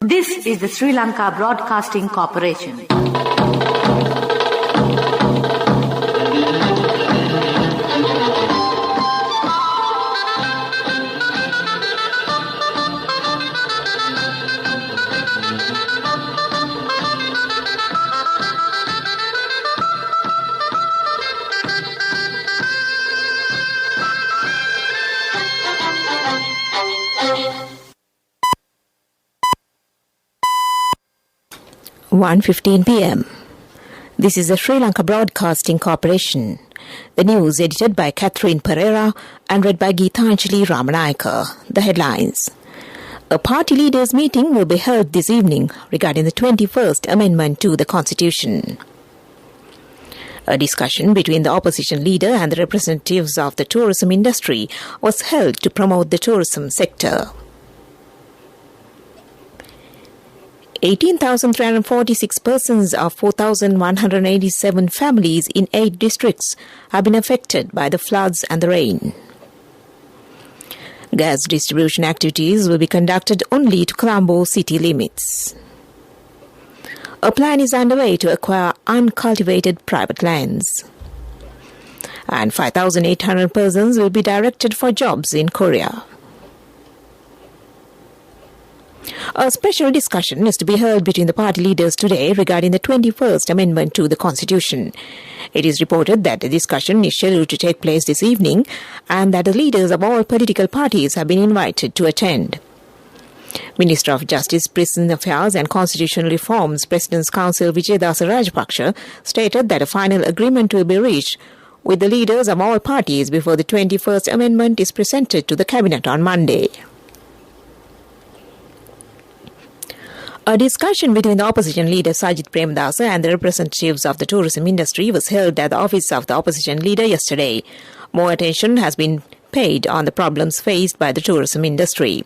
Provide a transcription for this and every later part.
This is the Sri Lanka Broadcasting Corporation. (1:15 p.m.) This is the Sri Lanka Broadcasting Corporation. The news edited by Catherine Pereira and read by Geethanjali Ramanayaka. The headlines. A party leaders meeting will be held this evening regarding the 21st Amendment to the Constitution. A discussion between the opposition leader and the representatives of the tourism industry was held to promote the tourism sector. 18,346 persons of 4,187 families in 8 districts have been affected by the floods and the rain. Gas distribution activities will be conducted only to Colombo city limits. A plan is underway to acquire uncultivated private lands. And 5,800 persons will be directed for jobs in Korea. A special discussion is to be held between the party leaders today regarding the 21st Amendment to the Constitution. It is reported that the discussion is scheduled to take place this evening and that the leaders of all political parties have been invited to attend. Minister of Justice, Prison Affairs and Constitutional Reforms, President's Council Vijayadasa Rajapaksa, stated that a final agreement will be reached with the leaders of all parties before the 21st Amendment is presented to the Cabinet on Monday. A discussion between the opposition leader Sajith Premadasa and the representatives of the tourism industry was held at the office of the opposition leader yesterday. More attention has been paid on the problems faced by the tourism industry.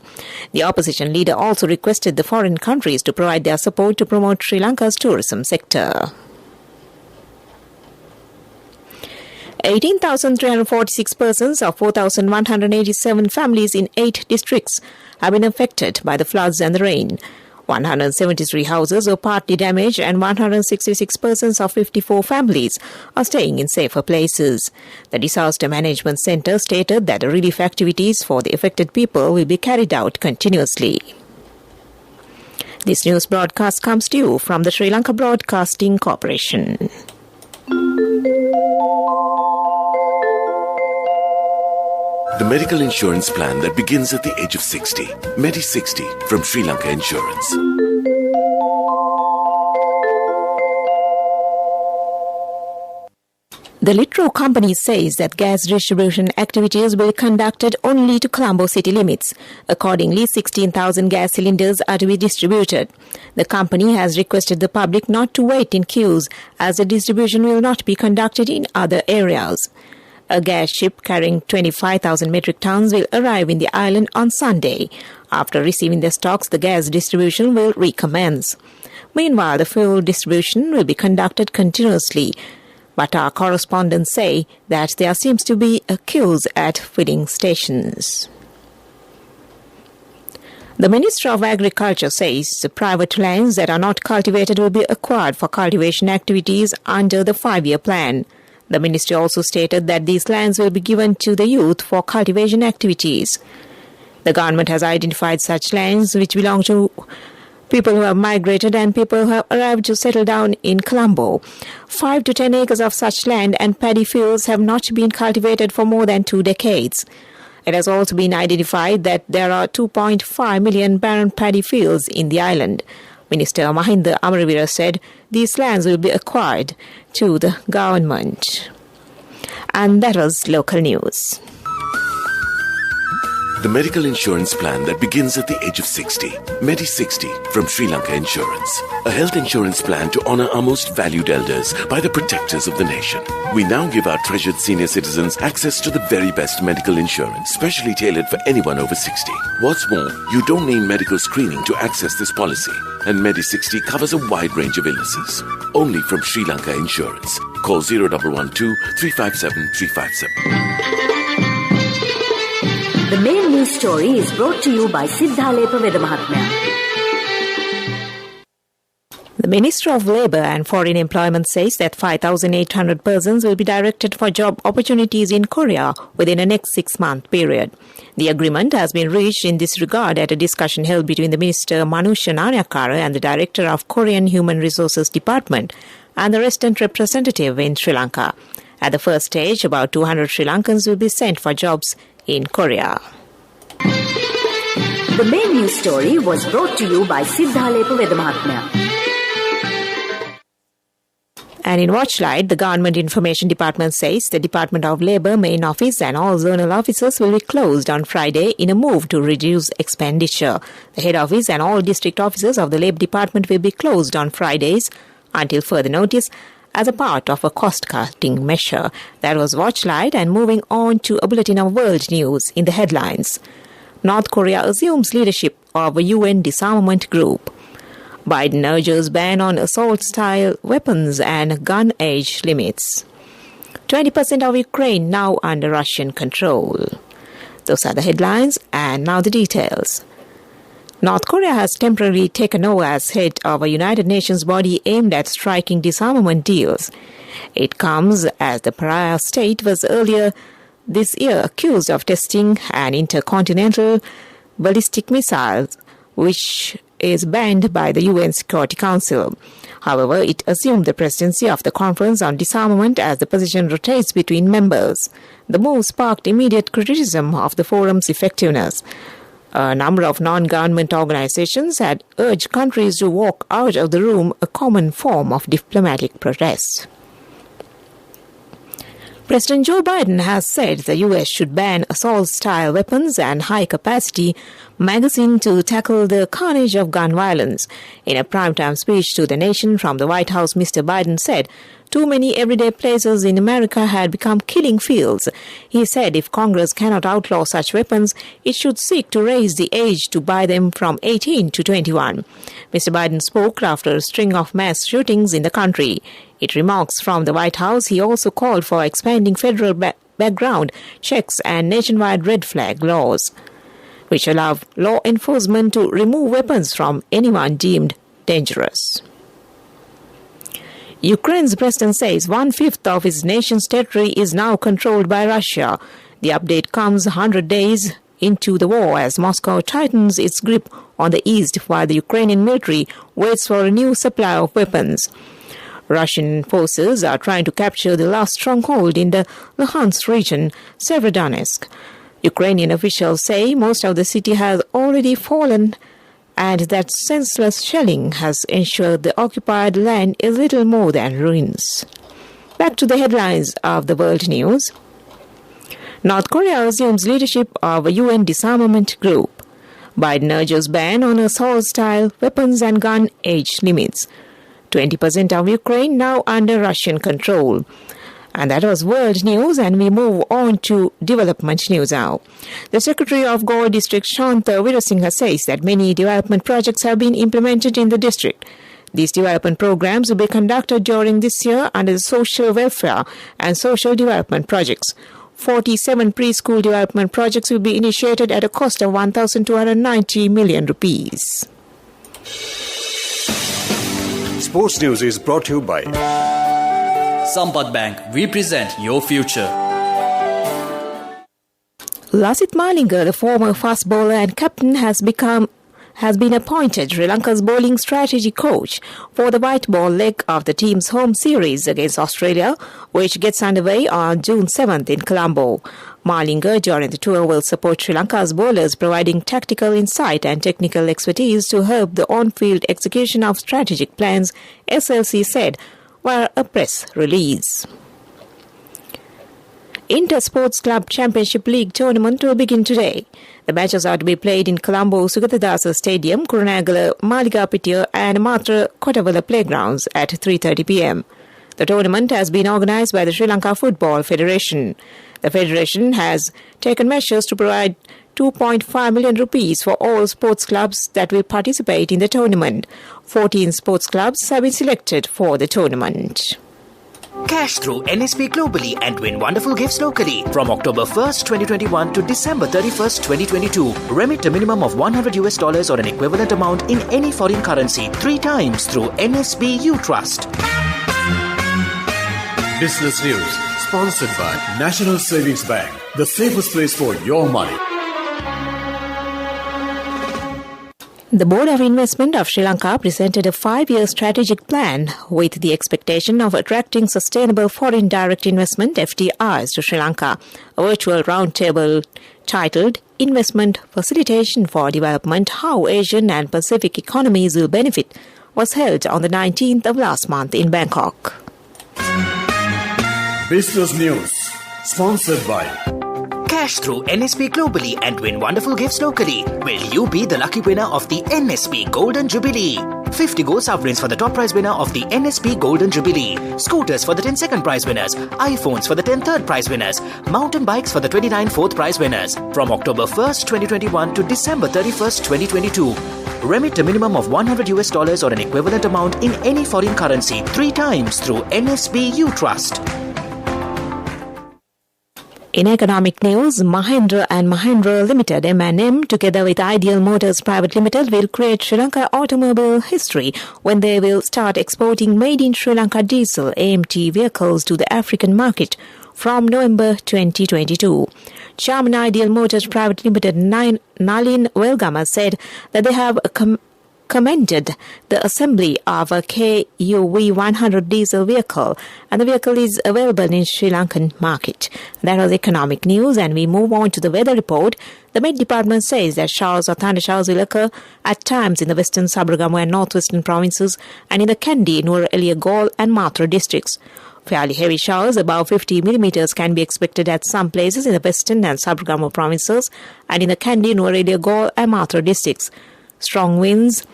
The opposition leader also requested the foreign countries to provide their support to promote Sri Lanka's tourism sector. 18,346 persons of 4,187 families in 8 districts have been affected by the floods and the rain. 173 houses were partly damaged and 166 persons of 54 families are staying in safer places. The Disaster Management Centre stated that the relief activities for the affected people will be carried out continuously. This news broadcast comes to you from the Sri Lanka Broadcasting Corporation. The medical insurance plan that begins at the age of 60. Medi 60 from Sri Lanka Insurance. The Litro company says that gas distribution activities will be conducted only to Colombo city limits. Accordingly, 16,000 gas cylinders are to be distributed. The company has requested the public not to wait in queues as the distribution will not be conducted in other areas. A gas ship carrying 25,000 metric tons will arrive in the island on Sunday. After receiving the stocks, the gas distribution will recommence. Meanwhile, the fuel distribution will be conducted continuously. But our correspondents say that there seems to be queues at filling stations. The Minister of Agriculture says the private lands that are not cultivated will be acquired for cultivation activities under the 5-year plan. The ministry also stated that these lands will be given to the youth for cultivation activities. The government has identified such lands which belong to people who have migrated and people who have arrived to settle down in Colombo. 5 to 10 acres of such land and paddy fields have not been cultivated for more than 2 decades. It has also been identified that there are 2.5 million barren paddy fields in the island. Minister Mahinda Amaravira said these lands will be acquired to the government. And that was local news. The medical insurance plan that begins at the age of 60. Medi 60 from Sri Lanka Insurance. A health insurance plan to honor our most valued elders by the protectors of the nation. We now give our treasured senior citizens access to the very best medical insurance, specially tailored for anyone over 60. What's more, you don't need medical screening to access this policy. And Medi 60 covers a wide range of illnesses. Only from Sri Lanka Insurance. Call 0112 357 357. The main news story is brought to you by Siddha Lepa Veda Mahatmaya. The Ministry of Labour and Foreign Employment says that 5,800 persons will be directed for job opportunities in Korea within the next 6-month period. The agreement has been reached in this regard at a discussion held between the Minister Manusha Nayakara and the Director of Korean Human Resources Department and the resident representative in Sri Lanka. At the first stage, about 200 Sri Lankans will be sent for jobs in Korea. The main news story was brought to you by Siddhalepa Vedamahatmya. And in Watchlight, the Government Information Department says the Department of Labour main office and all zonal offices will be closed on Friday in a move to reduce expenditure. The head office and all district offices of the Labour Department will be closed on Fridays until further notice as a part of a cost-cutting measure. That was Watchlight, and moving on to a bulletin of world news in the headlines. North Korea assumes leadership of a UN disarmament group. Biden urges ban on assault-style weapons and gun age limits. 20% of Ukraine now under Russian control. Those are the headlines, and now the details. North Korea has temporarily taken over as head of a United Nations body aimed at striking disarmament deals. It comes as the pariah state was earlier this year accused of testing an intercontinental ballistic missile, which is banned by the UN Security Council. However, it assumed the presidency of the Conference on Disarmament as the position rotates between members. The move sparked immediate criticism of the forum's effectiveness. A number of non-government organizations had urged countries to walk out of the room, a common form of diplomatic protest. President Joe Biden has said the U.S. should ban assault-style weapons and high-capacity magazines to tackle the carnage of gun violence. In a primetime speech to the nation from the White House, Mr. Biden said, "Too many everyday places in America had become killing fields." He said if Congress cannot outlaw such weapons, it should seek to raise the age to buy them from 18 to 21. Mr. Biden spoke after a string of mass shootings in the country. In remarks from the White House, he also called for expanding federal background checks and nationwide red flag laws, which allow law enforcement to remove weapons from anyone deemed dangerous. Ukraine's president says 1/5 of its nation's territory is now controlled by Russia. The update comes 100 days into the war as Moscow tightens its grip on the east while the Ukrainian military waits for a new supply of weapons. Russian forces are trying to capture the last stronghold in the Luhansk region, Severodonetsk. Ukrainian officials say most of the city has already fallen and that senseless shelling has ensured the occupied land is little more than ruins. Back to the headlines of the world news. North Korea assumes leadership of a UN disarmament group. Biden urges ban on assault-style weapons and gun age limits. 20% of Ukraine now under Russian control. And that was world news, and we move on to development news now. The Secretary of Gaur District, Shanta Virasinghe, says that many development projects have been implemented in the district. These development programs will be conducted during this year under the social welfare and social development projects. 47 preschool development projects will be initiated at a cost of 1,290 million rupees. Sports News is brought to you by Sampath Bank. We present your future. Lasith Malinga, the former fast bowler and captain, has been appointed Sri Lanka's bowling strategy coach for the white ball leg of the team's home series against Australia, which gets underway on June 7th in Colombo. Malinga during the tour will support Sri Lanka's bowlers, providing tactical insight and technical expertise to help the on-field execution of strategic plans, SLC said via a press release. Inter Sports Club Championship League tournament will begin today. The matches are to be played in Colombo Sugatadasa Stadium, Kurunegala, Maligapitiya and Matra Kotavala playgrounds at 3:30 p.m. The tournament has been organised by the Sri Lanka Football Federation. The Federation has taken measures to provide 2.5 million rupees for all sports clubs that will participate in the tournament. 14 sports clubs have been selected for the tournament. Cash through NSP globally and win wonderful gifts locally. From October 1st, 2021 to December 31st, 2022. Remit a minimum of $100 or an equivalent amount in any foreign currency 3 times through NSB U Trust. Business News, sponsored by National Savings Bank, the safest place for your money. The Board of Investment of Sri Lanka presented a 5-year strategic plan with the expectation of attracting sustainable foreign direct investment FDIs to Sri Lanka. A virtual roundtable titled Investment Facilitation for Development, How Asian and Pacific Economies Will Benefit was held on the 19th of last month in Bangkok. Business News, sponsored by Cash through NSP globally and win wonderful gifts locally. Will you be the lucky winner of the NSP Golden Jubilee? 50 gold sovereigns for the top prize winner of the NSP Golden Jubilee. Scooters for the 10 second prize winners. iPhones for the 10 third prize winners. Mountain bikes for the 29 fourth prize winners. From October 1st, 2021 to December 31st, 2022. Remit a minimum of $100 or an equivalent amount in any foreign currency 3 times through NSB U Trust. In economic news, Mahindra and Mahindra Limited (M&M) together with Ideal Motors Private Limited will create Sri Lanka automobile history when they will start exporting made in Sri Lanka diesel AMT vehicles to the African market from November 2022. Chairman Ideal Motors Private Limited Nalin Welgama said that they have commended the assembly of a KUV 100 diesel vehicle, and the vehicle is available in Sri Lankan market. That was economic news, and we move on to the weather report. The Met Department says that showers or thunder showers will occur at times in the western Sabaragamu and northwestern provinces and in the Kandy, Nuwara Gaol and Mathura districts. Fairly heavy showers above 50 millimeters can be expected at some places in the western and Sabaragamu provinces and in the Kandy, Nuwara Gaol and Mathura districts. Strong winds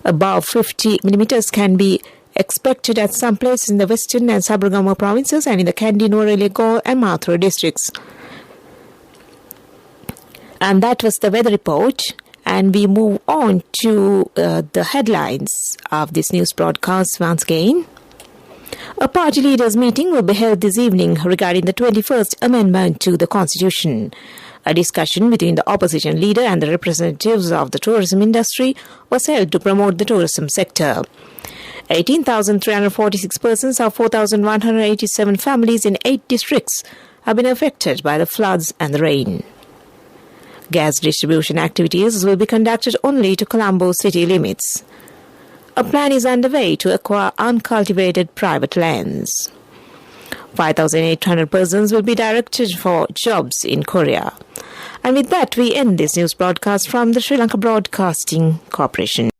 above 50 millimeters can be expected at some places in the western and Sabaragamu provinces and in the Kandy, Nuwara Gaol and Mathura districts. And that was the weather report. And we move on to the headlines of this news broadcast once again. A party leaders meeting will be held this evening regarding the 21st Amendment to the Constitution. A discussion between the opposition leader and the representatives of the tourism industry was held to promote the tourism sector. 18,346 persons of 4,187 families in 8 districts have been affected by the floods and the rain. Gas distribution activities will be conducted only to Colombo city limits. A plan is underway to acquire uncultivated private lands. 5,800 persons will be directed for jobs in Korea. And with that, we end this news broadcast from the Sri Lanka Broadcasting Corporation.